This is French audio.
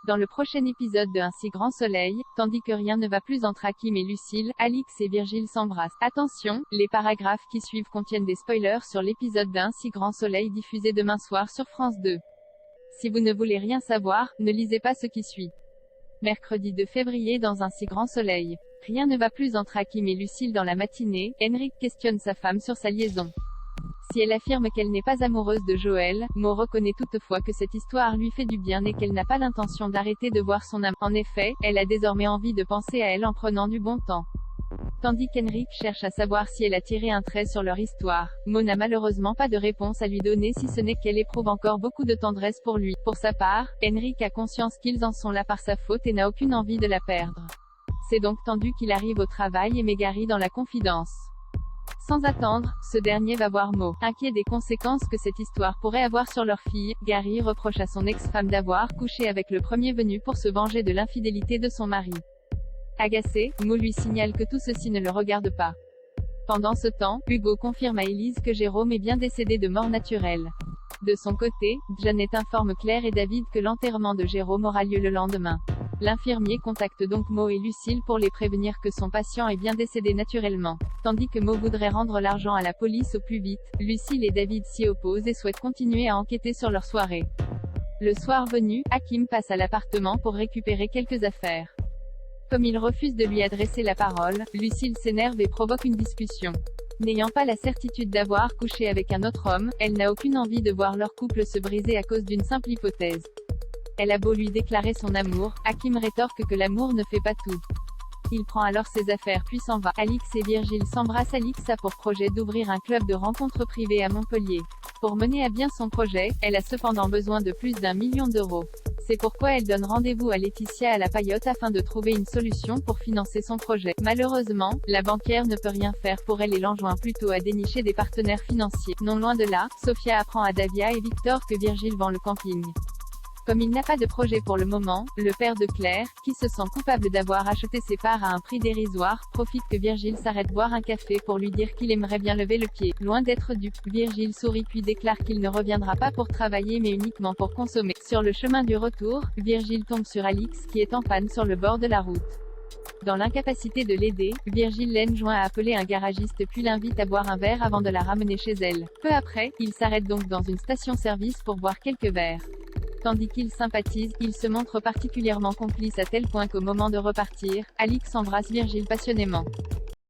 Dans le prochain épisode de Un si grand soleil, tandis que rien ne va plus entre Hakim et Lucille, Alix et Virgile s'embrassent. Attention, les paragraphes qui suivent contiennent des spoilers sur l'épisode d'Un si grand soleil diffusé demain soir sur France 2. Si vous ne voulez rien savoir, ne lisez pas ce qui suit. Mercredi 2 février dans Un si grand soleil. Rien ne va plus entre Hakim et Lucille dans la matinée, Henrik questionne sa femme sur sa liaison. Si elle affirme qu'elle n'est pas amoureuse de Joël, Mo reconnaît toutefois que cette histoire lui fait du bien et qu'elle n'a pas l'intention d'arrêter de voir son âme. En effet, elle a désormais envie de penser à elle en prenant du bon temps. Tandis qu'Henrik cherche à savoir si elle a tiré un trait sur leur histoire, Mo n'a malheureusement pas de réponse à lui donner si ce n'est qu'elle éprouve encore beaucoup de tendresse pour lui. Pour sa part, Henrik a conscience qu'ils en sont là par sa faute et n'a aucune envie de la perdre. C'est donc tendu qu'il arrive au travail et met Gary dans la confidence. Sans attendre, ce dernier va voir Mo. Inquiet des conséquences que cette histoire pourrait avoir sur leur fille, Gary reproche à son ex-femme d'avoir couché avec le premier venu pour se venger de l'infidélité de son mari. Agacé, Mo lui signale que tout ceci ne le regarde pas. Pendant ce temps, Hugo confirme à Élise que Jérôme est bien décédé de mort naturelle. De son côté, Janet informe Claire et David que l'enterrement de Jérôme aura lieu le lendemain. L'infirmier contacte donc Mo et Lucille pour les prévenir que son patient est bien décédé naturellement. Tandis que Mo voudrait rendre l'argent à la police au plus vite, Lucille et David s'y opposent et souhaitent continuer à enquêter sur leur soirée. Le soir venu, Hakim passe à l'appartement pour récupérer quelques affaires. Comme il refuse de lui adresser la parole, Lucille s'énerve et provoque une discussion. N'ayant pas la certitude d'avoir couché avec un autre homme, elle n'a aucune envie de voir leur couple se briser à cause d'une simple hypothèse. Elle a beau lui déclarer son amour, Hakim rétorque que l'amour ne fait pas tout. Il prend alors ses affaires puis s'en va. Alix et Virgile s'embrassent. Alix a pour projet d'ouvrir un club de rencontres privées à Montpellier. Pour mener à bien son projet, elle a cependant besoin de plus d'1 million d'euros. C'est pourquoi elle donne rendez-vous à Laetitia à la Paillote afin de trouver une solution pour financer son projet. Malheureusement, la banquière ne peut rien faire pour elle et l'enjoint plutôt à dénicher des partenaires financiers. Non loin de là, Sophia apprend à Davia et Victor que Virgile vend le camping. Comme il n'a pas de projet pour le moment, le père de Claire, qui se sent coupable d'avoir acheté ses parts à un prix dérisoire, profite que Virgile s'arrête boire un café pour lui dire qu'il aimerait bien lever le pied. Loin d'être dupe, Virgile sourit puis déclare qu'il ne reviendra pas pour travailler mais uniquement pour consommer. Sur le chemin du retour, Virgile tombe sur Alix qui est en panne sur le bord de la route. Dans l'incapacité de l'aider, Virgile l'enjoint à appeler un garagiste puis l'invite à boire un verre avant de la ramener chez elle. Peu après, il s'arrête donc dans une station-service pour boire quelques verres. Tandis qu'ils sympathisent, ils se montrent particulièrement complices à tel point qu'au moment de repartir, Alix embrasse Virgile passionnément.